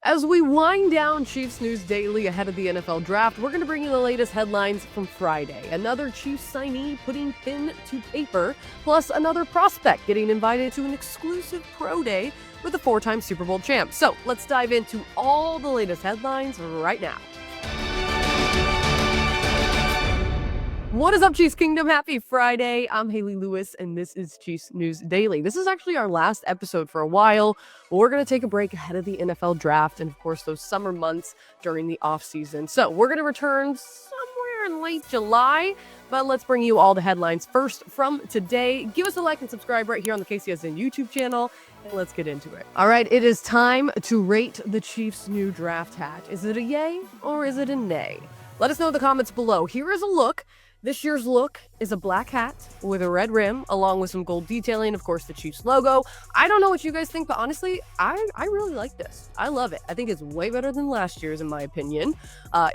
As we wind down Chiefs News Daily ahead of the NFL Draft, we're going to bring you the latest headlines from Friday. Another Chiefs signee putting pen to paper, plus another prospect getting invited to an exclusive pro day with a four-time Super Bowl champ. So let's dive into all the latest headlines right now. What is up, Chiefs Kingdom? Happy Friday. I'm Hayley Lewis, and this is Chiefs News Daily. This is actually our last episode for a while. We're going to take a break ahead of the NFL Draft and, of course, those summer months during the offseason. So we're going to return somewhere in late July, but let's bring you all the headlines first from today. Give us a like and subscribe right here on the KCSN YouTube channel, and let's get into it. All right, it is time to rate the Chiefs' new draft hat. Is it a yay or is it a nay? Let us know in the comments below. Here is a look. This year's look is a black hat with a red rim, along with some gold detailing, of course, the Chiefs logo. I don't know what you guys think, but honestly, I really like this. I love it. I think it's way better than last year's, in my opinion.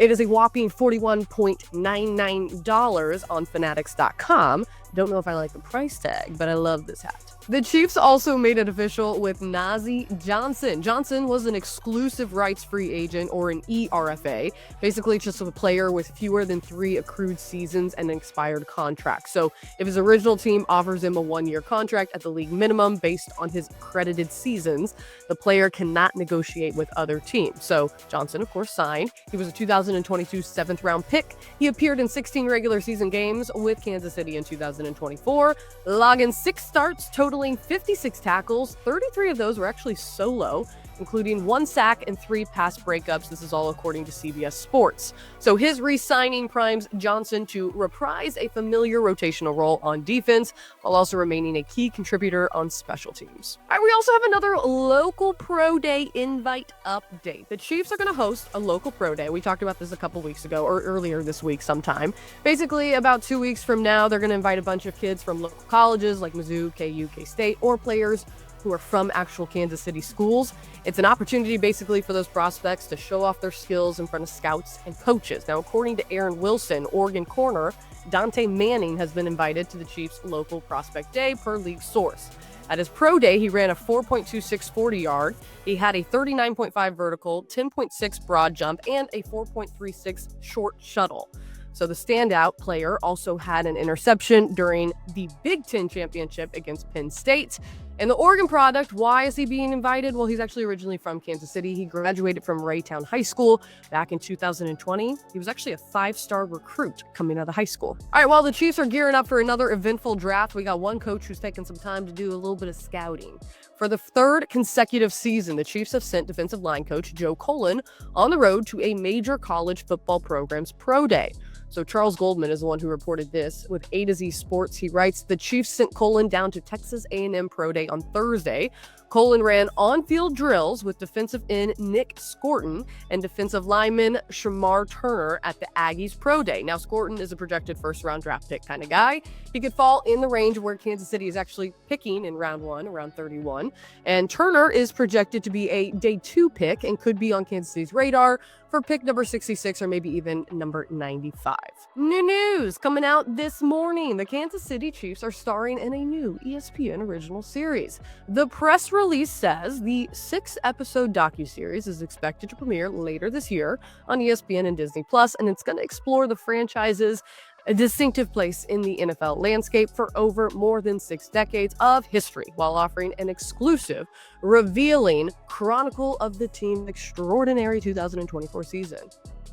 It is a whopping $41.99 on Fanatics.com. Don't know if I like the price tag, but I love this hat. The Chiefs also made it official with Nazeeh Johnson. Johnson was an exclusive rights free agent, or an ERFA, basically just a player with fewer than 3 accrued seasons and an expired contract. So if his original team offers him a 1-year contract at the league minimum based on his credited seasons, the player cannot negotiate with other teams. So Johnson, of course, signed. He was a 2022 7th-round pick. He appeared in 16 regular season games with Kansas City in 2024, logging 6 starts, totaling 56 tackles. 33 of those were actually solo, including 1 sack and 3 pass breakups. This is all according to CBS Sports. So his re-signing primes Johnson to reprise a familiar rotational role on defense, while also remaining a key contributor on special teams. All right, we also have another local pro day invite update. The Chiefs are going to host a local pro day. We talked about this a couple weeks ago, or earlier this week sometime. Basically, about 2 weeks from now, they're going to invite a bunch of kids from local colleges like Mizzou, KU, K-State, or players who are from actual Kansas City schools. It's an opportunity basically for those prospects to show off their skills in front of scouts and coaches. Now, according to Aaron Wilson, Oregon corner Dante Manning has been invited to the Chiefs' local prospect day per league source. At his pro day, he ran a 4.26 40-yard. He had a 39.5 vertical, 10.6 broad jump, and a 4.36 short shuttle. So the standout player also had an interception during the Big Ten championship against Penn State. And the Oregon product, why is he being invited? Well, he's actually originally from Kansas City. He graduated from Raytown High School back in 2020. He was actually a 5-star recruit coming out of high school. All right, while the Chiefs are gearing up for another eventful draft, we got one coach who's taking some time to do a little bit of scouting. For the 3rd consecutive season, the Chiefs have sent defensive line coach Joe Cullen on the road to a major college football program's pro day. So Charles Goldman is the one who reported this with A to Z Sports. He writes, the Chiefs sent Cullen down to Texas A&M Pro Day on Thursday. Cullen ran on-field drills with defensive end Nick Scorton and defensive lineman Shamar Turner at the Aggies Pro Day. Now, Scorton is a projected first-round draft pick kind of guy. He could fall in the range of where Kansas City is actually picking in round 1, around 31. And Turner is projected to be a day 2 pick and could be on Kansas City's radar for pick number 66 or maybe even number 95. New news coming out this morning. The Kansas City Chiefs are starring in a new ESPN original series. The press release says the 6-episode docuseries is expected to premiere later this year on ESPN and Disney+, and it's going to explore the franchise's a distinctive place in the NFL landscape for over more than 6 decades of history, while offering an exclusive, revealing chronicle of the team's extraordinary 2024 season.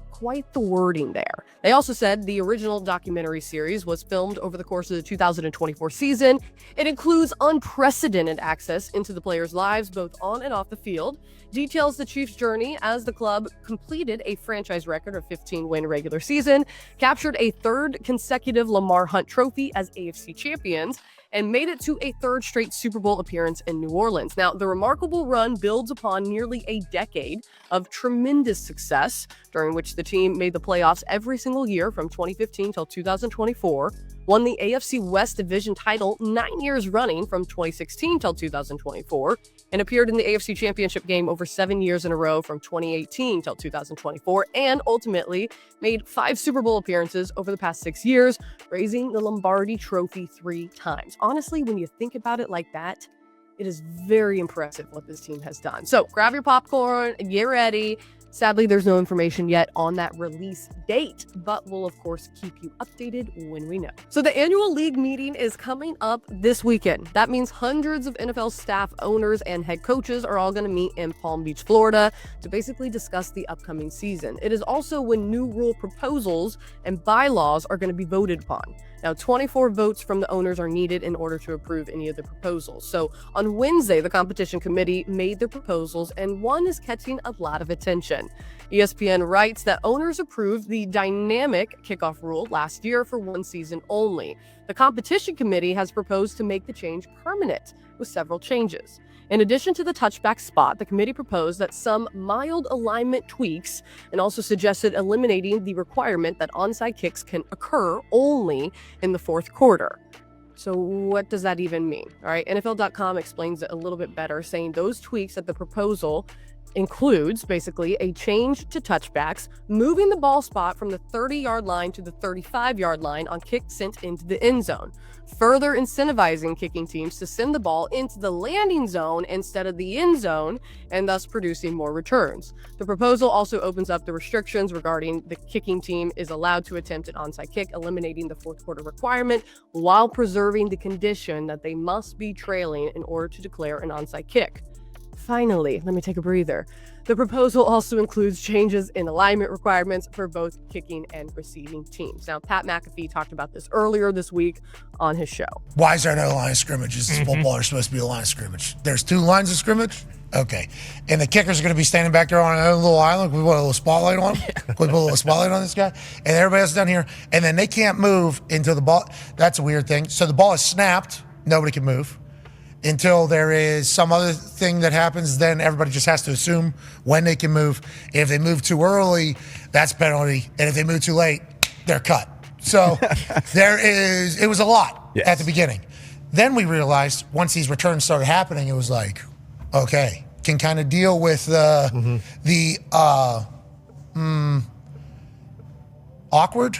Quite the wording there. They also said the original documentary series was filmed over the course of the 2024 season. It includes unprecedented access into the players' lives, both on and off the field, details the Chiefs' journey as the club completed a franchise record of 15-win regular season, captured a 3rd consecutive Lamar Hunt Trophy as AFC champions, and made it to a 3rd straight Super Bowl appearance in New Orleans. Now, the remarkable run builds upon nearly a decade of tremendous success, during which the team made the playoffs every single year from 2015 till 2024, won the AFC West Division title 9 years running from 2016 till 2024, and appeared in the AFC Championship game over 7 years in a row from 2018 till 2024, and ultimately made 5 Super Bowl appearances over the past 6 years, raising the Lombardi Trophy 3 times. Honestly, when you think about it like that, It is very impressive what this team has done. So grab your popcorn and get ready. Sadly, there's no information yet on that release date, but we'll of course keep you updated when we know. So the annual league meeting is coming up this weekend. That means hundreds of NFL staff, owners, and head coaches are all going to meet in Palm Beach, Florida to basically discuss the upcoming season. It is also when new rule proposals and bylaws are going to be voted upon. Now, 24 votes from the owners are needed in order to approve any of the proposals. So on Wednesday, the competition committee made their proposals, and one is catching a lot of attention. ESPN writes that owners approved the dynamic kickoff rule last year for one season only. The competition committee has proposed to make the change permanent with several changes. In addition to the touchback spot, the committee proposed that some mild alignment tweaks and also suggested eliminating the requirement that onside kicks can occur only in the fourth quarter. So what does that even mean? All right, NFL.com explains it a little bit better, saying those tweaks at the proposal includes basically a change to touchbacks, moving the ball spot from the 30-yard line to the 35-yard line on kicks sent into the end zone, further incentivizing kicking teams to send the ball into the landing zone instead of the end zone, and thus producing more returns. The proposal also opens up the restrictions regarding the kicking team is allowed to attempt an onside kick, eliminating the fourth quarter requirement while preserving the condition that they must be trailing in order to declare an onside kick. Finally, let me take a breather. The proposal also includes changes in alignment requirements for both kicking and receiving teams. Now, Pat McAfee talked about this earlier this week on his show. Why is there no line of scrimmage? This is football. There's supposed to be a line of scrimmage. There's two lines of scrimmage? Okay. And the kickers are going to be standing back there on another little island. We put a little spotlight on him. We put a little spotlight on this guy. And everybody else down here. And then they can't move until the ball. That's a weird thing. So the ball is snapped. Nobody can move until there is some other thing that happens. Then everybody just has to assume when they can move. If they move too early, that's penalty. And if they move too late, they're cut. So it was a lot at the beginning. Then we realized once these returns started happening, it was like, okay, can kind of deal with the awkward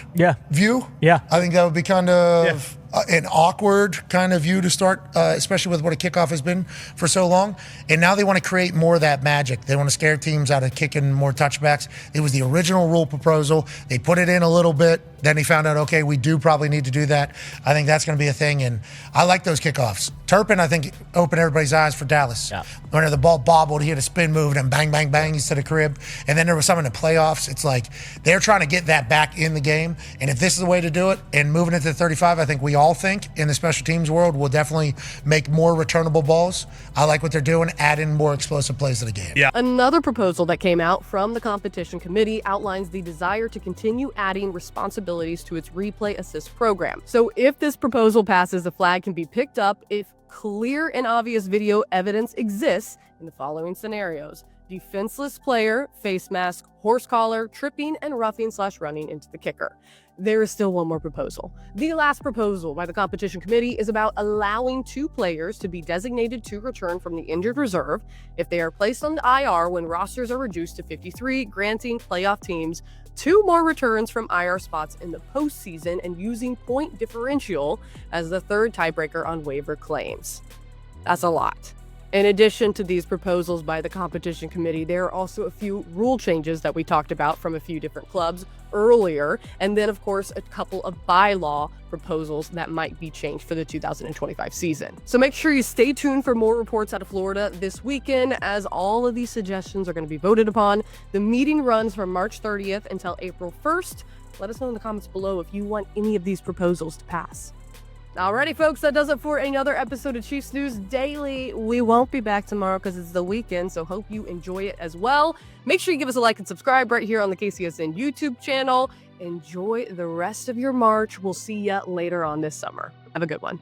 view. Yeah. I think that would be kind of an awkward kind of view to start, especially with what a kickoff has been for so long. And now they want to create more of that magic. They want to scare teams out of kicking more touchbacks. It was the original rule proposal. They put it in a little bit. Then they found out, okay, we do probably need to do that. I think that's going to be a thing. And I like those kickoffs. Turpin, I think, opened everybody's eyes for Dallas. Yeah. When the ball bobbled, he had a spin move and bang, bang, bang, he set a crib. And then there was some in the playoffs. It's like they're trying to get that back in the game. And if this is the way to do it and moving it to 35, I think we all think in the special teams world will definitely make more returnable balls. I like what they're doing, adding more explosive plays to the game. Yeah. Another proposal that came out from the competition committee outlines the desire to continue adding responsibilities to its replay assist program. So if this proposal passes, the flag can be picked up if clear and obvious video evidence exists in the following scenarios: defenseless player, face mask, horse collar, tripping and roughing/running into the kicker. There is still one more proposal. The last proposal by the competition committee is about allowing two players to be designated to return from the injured reserve if they are placed on the IR when rosters are reduced to 53, granting playoff teams 2 more returns from IR spots in the postseason and using point differential as the third tiebreaker on waiver claims. That's a lot. In addition to these proposals by the competition committee, there are also a few rule changes that we talked about from a few different clubs earlier, and then of course a couple of bylaw proposals that might be changed for the 2025 season. So make sure you stay tuned for more reports out of Florida this weekend, as all of these suggestions are going to be voted upon. The meeting runs from March 30th until April 1st. Let us know in the comments below if you want any of these proposals to pass. Alrighty, folks, that does it for another episode of Chiefs News Daily. We won't be back tomorrow because it's the weekend, so hope you enjoy it as well. Make sure you give us a like and subscribe right here on the KCSN YouTube channel. Enjoy the rest of your March. We'll see you later on this summer. Have a good one.